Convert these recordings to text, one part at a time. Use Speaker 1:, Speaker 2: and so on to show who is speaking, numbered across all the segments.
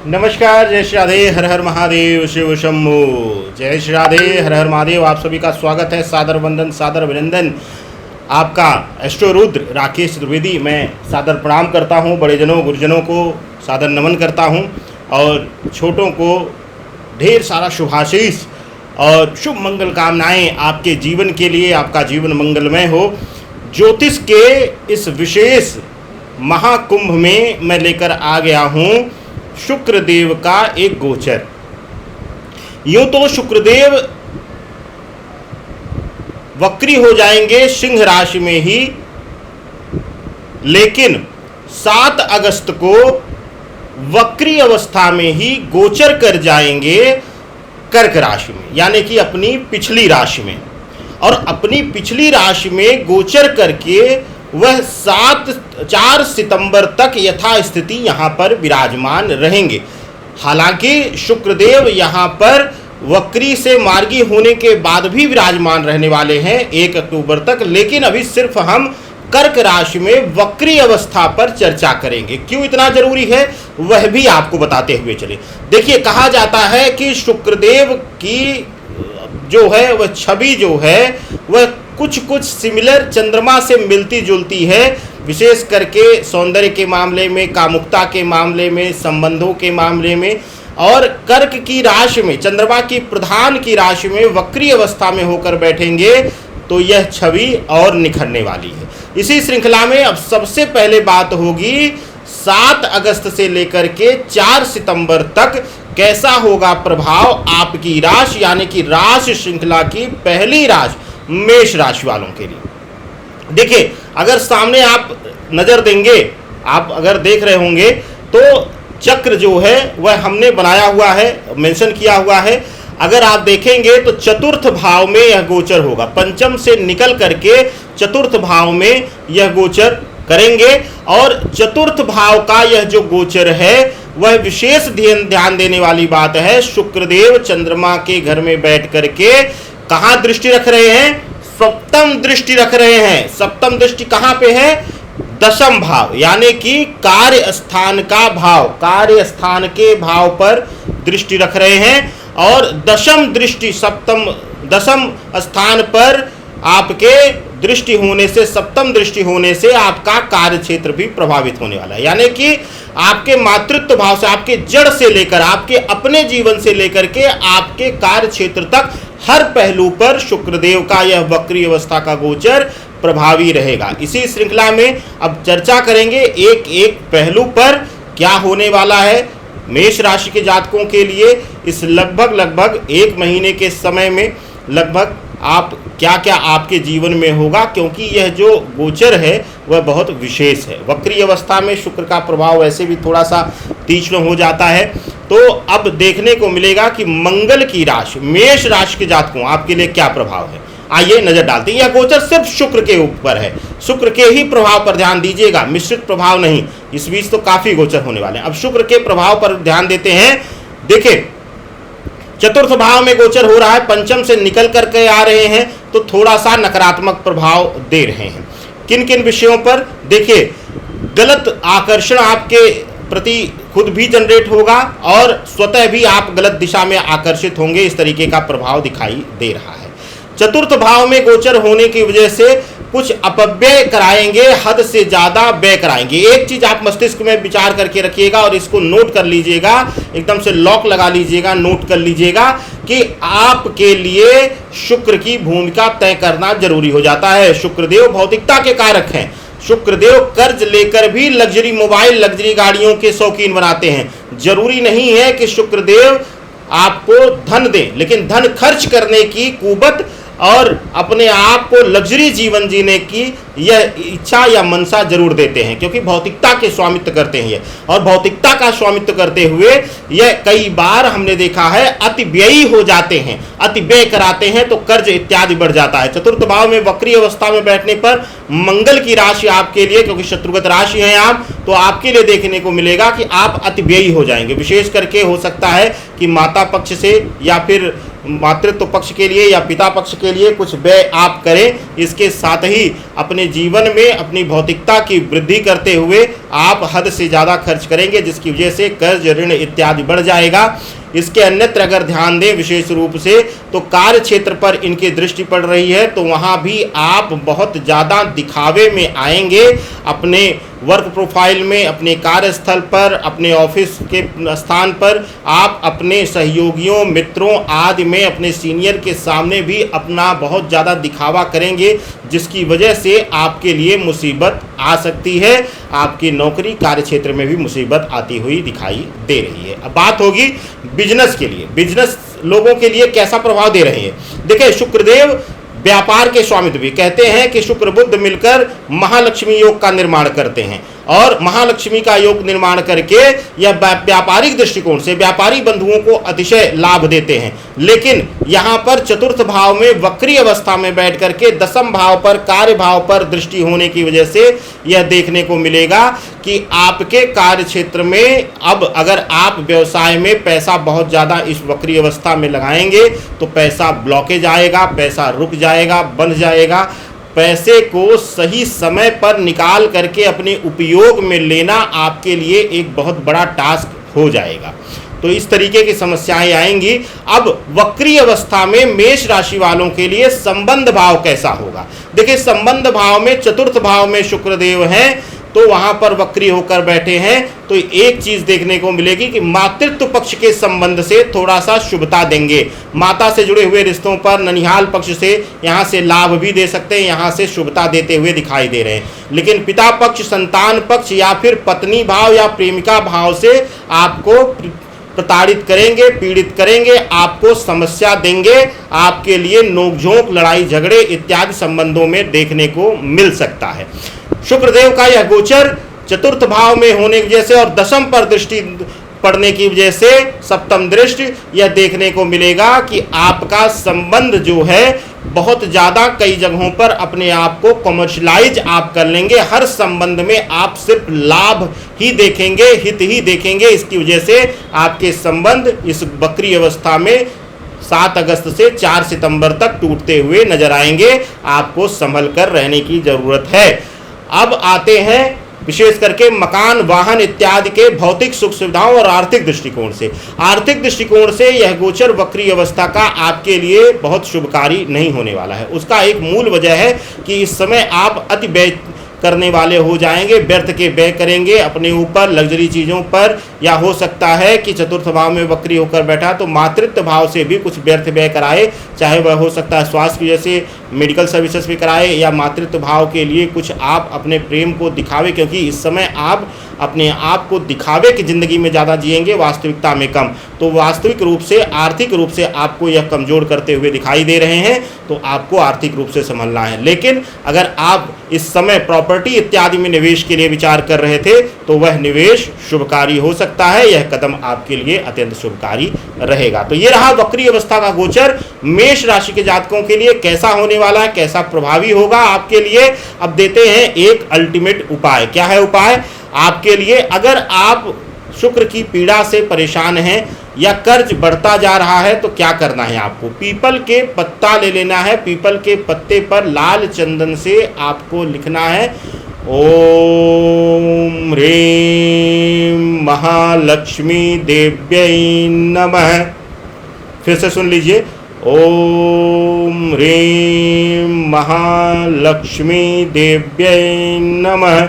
Speaker 1: नमस्कार, जय श्री राधे, हर हर महादेव, शिव शंभू। जय श्री राधे, हर हर महादेव। आप सभी का स्वागत है। सादर वंदन, सादर अभिनंदन। आपका एस्ट्रो रुद्र राकेश द्विवेदी मैं सादर प्रणाम करता हूँ। बड़े जनों गुरुजनों को सादर नमन करता हूँ और छोटों को ढेर सारा शुभाशीष और शुभ मंगल कामनाएं आपके जीवन के लिए। आपका जीवन मंगलमय हो। ज्योतिष के इस विशेष महाकुंभ में मैं लेकर आ गया हूँ शुक्रदेव का एक गोचर। यूं तो शुक्रदेव वक्री हो जाएंगे सिंह राशि में ही, लेकिन 7 अगस्त को वक्री अवस्था में ही गोचर कर जाएंगे कर्क राशि में, यानी कि अपनी पिछली राशि में। और अपनी पिछली राशि में गोचर करके वह 4 सितंबर तक यथास्थिति यहाँ पर विराजमान रहेंगे। हालांकि शुक्रदेव यहाँ पर वक्री से मार्गी होने के बाद भी विराजमान रहने वाले हैं 1 अक्टूबर तक, लेकिन अभी सिर्फ हम कर्क राशि में वक्री अवस्था पर चर्चा करेंगे। क्यों इतना जरूरी है वह भी आपको बताते हुए चले। देखिए, कहा जाता है कि शुक्रदेव की जो है वह छवि जो है वह कुछ सिमिलर चंद्रमा से मिलती जुलती है, विशेष करके सौंदर्य के मामले में, कामुकता के मामले में, संबंधों के मामले में। और कर्क की राशि में, चंद्रमा की प्रधान की राशि में वक्री अवस्था में होकर बैठेंगे तो यह छवि और निखरने वाली है। इसी श्रृंखला में अब सबसे पहले बात होगी 7 अगस्त से लेकर के 4 सितंबर तक कैसा होगा प्रभाव आपकी राशि, यानी कि राशि श्रृंखला की पहली राशि मेष राशि वालों के लिए। देखिए, अगर सामने आप नजर देंगे, आप अगर देख रहे होंगे तो चक्र जो है वह हमने बनाया हुआ है, मेंशन किया हुआ है। अगर आप देखेंगे तो चतुर्थ भाव में यह गोचर होगा। पंचम से निकल करके चतुर्थ भाव में यह गोचर करेंगे। और चतुर्थ भाव का यह जो गोचर है वह विशेष ध्यान देने वाली बात है। शुक्रदेव चंद्रमा के घर में बैठ करके कहाँ दृष्टि रख रहे हैं? सप्तम दृष्टि रख रहे हैं। सप्तम दृष्टि कहाँ पे है? दशम भाव, यानी कि कार्य स्थान का भाव, कार्य स्थान के भाव पर दृष्टि रख रहे हैं। और दशम दृष्टि, दशम स्थान पर आपके दृष्टि होने से, सप्तम दृष्टि होने से आपका कार्य क्षेत्र भी प्रभावित होने वाला है। यानी कि आपके मातृत्व भाव से, आपके जड़ से लेकर, आपके अपने जीवन से लेकर के आपके कार्य क्षेत्र तक हर पहलू पर शुक्रदेव का यह वक्री अवस्था का गोचर प्रभावी रहेगा। इसी श्रृंखला में अब चर्चा करेंगे एक एक पहलू पर क्या होने वाला है मेष राशि के जातकों के लिए इस लगभग 1 महीने के समय में। लगभग आप क्या क्या आपके जीवन में होगा, क्योंकि यह जो गोचर है वह बहुत विशेष है। वक्री अवस्था में शुक्र का प्रभाव वैसे भी थोड़ा सा तीक्ष्ण हो जाता है। तो अब देखने को मिलेगा कि मंगल की राशि मेष राशि के जातकों आपके लिए क्या प्रभाव है। आइए नजर डालते हैं। यह गोचर सिर्फ शुक्र के ऊपर है, शुक्र के ही प्रभाव पर ध्यान दीजिएगा, मिश्रित प्रभाव नहीं। इस बीच तो काफी गोचर होने वाले हैं। अब शुक्र के प्रभाव पर ध्यान देते हैं। देखिए, चतुर्थ भाव में गोचर हो रहा है, पंचम से निकल करके आ रहे हैं तो थोड़ा सा नकारात्मक प्रभाव दे रहे हैं। किन किन विषयों पर? देखिए, गलत आकर्षण आपके प्रति खुद भी जनरेट होगा और स्वतः भी आप गलत दिशा में आकर्षित होंगे। इस तरीके का प्रभाव दिखाई दे रहा है। चतुर्थ भाव में गोचर होने की वजह से कुछ अपव्यय कराएंगे, हद से ज्यादा व्यय कराएंगे। एक चीज आप मस्तिष्क में विचार करके रखिएगा और इसको नोट कर लीजिएगा, एकदम से लॉक लगा लीजिएगा, नोट कर लीजिएगा कि आपके लिए शुक्र की भूमिका तय करना जरूरी हो जाता है। शुक्रदेव भौतिकता के कारक हैं। शुक्रदेव कर्ज लेकर भी लग्जरी मोबाइल, लग्जरी गाड़ियों के शौकीन बनाते हैं। जरूरी नहीं है कि शुक्रदेव आपको धन दें, लेकिन धन खर्च करने की कुवत और अपने आप को लग्जरी जीवन जीने की यह इच्छा या मनसा जरूर देते हैं, क्योंकि भौतिकता के स्वामित्व करते हैं ये। और भौतिकता का स्वामित्व करते हुए यह कई बार हमने देखा है अति व्ययी हो जाते हैं, अति व्यय कराते हैं तो कर्ज इत्यादि बढ़ जाता है। चतुर्थ भाव में वक्री अवस्था में बैठने पर मंगल की राशि आपके लिए, क्योंकि शत्रुगत राशि है आप, तो आपके लिए देखने को मिलेगा कि आप अति व्ययी हो जाएंगे। विशेष करके हो सकता है कि माता पक्ष से या फिर मातृत्व पक्ष के लिए या पिता पक्ष के लिए कुछ व्यय आप करें। इसके साथ ही अपने जीवन में अपनी भौतिकता की वृद्धि करते हुए आप हद से ज़्यादा खर्च करेंगे, जिसकी वजह से कर्ज, ऋण इत्यादि बढ़ जाएगा। इसके अन्यत्र अगर ध्यान दें विशेष रूप से, तो कार्य क्षेत्र पर इनकी दृष्टि पड़ रही है, तो वहाँ भी आप बहुत ज़्यादा दिखावे में आएंगे। अपने वर्क प्रोफाइल में, अपने कार्यस्थल पर, अपने ऑफिस के स्थान पर आप अपने सहयोगियों, मित्रों आदि में, अपने सीनियर के सामने भी अपना बहुत ज़्यादा दिखावा करेंगे, जिसकी वजह से आपके लिए मुसीबत आ सकती है। आपकी नौकरी कार्य क्षेत्र में भी मुसीबत आती हुई दिखाई दे रही है। अब बात होगी बिजनेस के लिए। बिजनेस लोगों के लिए कैसा प्रभाव दे रहे हैं? देखिए, शुक्रदेव व्यापार के स्वामित्व भी कहते हैं कि शुक्र बुध मिलकर महालक्ष्मी योग का निर्माण करते हैं, और महालक्ष्मी का योग निर्माण करके यह व्यापारिक दृष्टिकोण से व्यापारी बंधुओं को अतिशय लाभ देते हैं। लेकिन यहाँ पर चतुर्थ भाव में वक्री अवस्था में बैठ करके दसम भाव पर, कार्य भाव पर दृष्टि होने की वजह से यह देखने को मिलेगा कि आपके कार्य क्षेत्र में अब अगर आप व्यवसाय में पैसा बहुत ज़्यादा इस वक्री अवस्था में लगाएंगे तो पैसा ब्लॉकेज आएगा, पैसा रुक जाएगा, बंध जाएगा। पैसे को सही समय पर निकाल करके अपने उपयोग में लेना आपके लिए एक बहुत बड़ा टास्क हो जाएगा। तो इस तरीके की समस्याएं आएंगी। अब वक्री अवस्था में मेष राशि वालों के लिए संबंध भाव कैसा होगा? देखिए, संबंध भाव में चतुर्थ भाव में शुक्रदेव हैं, तो वहां पर वक्री होकर बैठे हैं, तो एक चीज देखने को मिलेगी कि मातृत्व पक्ष के संबंध से थोड़ा सा शुभता देंगे। माता से जुड़े हुए रिश्तों पर, ननिहाल पक्ष से यहां से लाभ भी दे सकते हैं, यहां से शुभता देते हुए दिखाई दे रहे हैं। लेकिन पिता पक्ष, संतान पक्ष या फिर पत्नी भाव या प्रेमिका भाव से आपको प्रताड़ित करेंगे, पीड़ित करेंगे, आपको समस्या देंगे। आपके लिए नोकझोंक, लड़ाई झगड़े इत्यादि संबंधों में देखने को मिल सकता है। शुक्रदेव का यह गोचर चतुर्थ भाव में होने की वजह से और दशम पर दृष्टि पड़ने की वजह से, सप्तम दृष्टि, यह देखने को मिलेगा कि आपका संबंध जो है बहुत ज़्यादा कई जगहों पर अपने आप को कमर्शलाइज आप कर लेंगे। हर संबंध में आप सिर्फ लाभ ही देखेंगे, हित ही देखेंगे। इसकी वजह से आपके संबंध इस वक्री अवस्था में 7 अगस्त से 4 सितंबर तक टूटते हुए नजर आएंगे। आपको संभल कर रहने की जरूरत है। अब आते हैं विशेष करके मकान, वाहन इत्यादि के भौतिक सुख सुविधाओं और आर्थिक दृष्टिकोण से। आर्थिक दृष्टिकोण से यह गोचर वक्री अवस्था का आपके लिए बहुत शुभकारी नहीं होने वाला है। उसका एक मूल वजह है कि इस समय आप अति व्यय करने वाले हो जाएंगे, व्यर्थ के व्यय करेंगे अपने ऊपर, लग्जरी चीज़ों पर, या हो सकता है कि चतुर्थ भाव में वक्री होकर बैठा तो मातृत्व भाव से भी कुछ व्यर्थ व्यय कराए, चाहे वह हो सकता है स्वास्थ्य की वजह से, मेडिकल सर्विसेज भी कराए, या मातृत्व भाव के लिए कुछ आप अपने प्रेम को दिखावे, क्योंकि इस समय आप अपने आप को दिखावे की ज़िंदगी में ज़्यादा जिएंगे, वास्तविकता में कम। तो वास्तविक रूप से, आर्थिक रूप से आपको यह कमज़ोर करते हुए दिखाई दे रहे हैं, तो आपको आर्थिक रूप से संभलना है। लेकिन अगर आप इस समय प्रॉपर्टी इत्यादि में निवेश के लिए विचार कर रहे थे तो वह निवेश शुभकारी हो सकता है। यह कदम आपके लिए अत्यंत शुभकारी रहेगा। तो ये रहा वक्री अवस्था का गोचर मेष राशि के जातकों के लिए कैसा होने वाला है, कैसा प्रभावी होगा आपके लिए। अब देते हैं एक अल्टीमेट उपाय। क्या है उपाय आपके लिए? अगर आप शुक्र की पीड़ा से परेशान हैं या कर्ज बढ़ता जा रहा है तो क्या करना है आपको? पीपल के पत्ता ले लेना है। पीपल के पत्ते पर लाल चंदन से आपको लिखना है ओम ह्रीं महालक्ष्मी देव्यै नमः। फिर से सुन लीजिए, ओम ह्रीं महालक्ष्मी देव्यै नमः।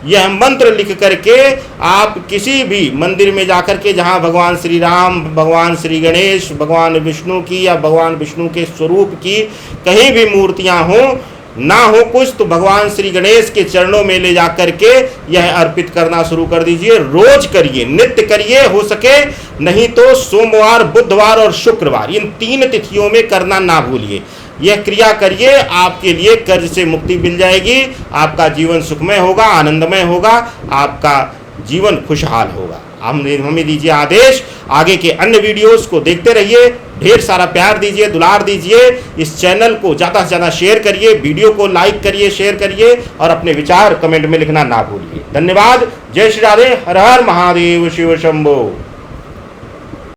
Speaker 1: यह मंत्र लिख करके आप किसी भी मंदिर में जाकर के, जहाँ भगवान श्री राम, भगवान श्री गणेश, भगवान विष्णु की या भगवान विष्णु के स्वरूप की कहीं भी मूर्तियाँ हों, ना हो कुछ, तो भगवान श्री गणेश के चरणों में ले जाकर के यह अर्पित करना शुरू कर दीजिए। रोज करिए, नित्य करिए, हो सके नहीं तो सोमवार, बुधवार और शुक्रवार, इन 3 तिथियों में करना ना भूलिए। यह क्रिया करिए, आपके लिए कर्ज से मुक्ति मिल जाएगी, आपका जीवन सुखमय होगा, आनंदमय होगा, आपका जीवन खुशहाल होगा। हमें दीजिए आदेश, आगे के अन्य वीडियोस को देखते रहिए, ढेर सारा प्यार दीजिए, दुलार दीजिए। इस चैनल को ज़्यादा से ज़्यादा शेयर करिए, वीडियो को लाइक करिए, शेयर करिए और अपने विचार कमेंट में लिखना ना भूलिए। धन्यवाद। जय श्री राधे। हर हर महादेव। शिव शंभो।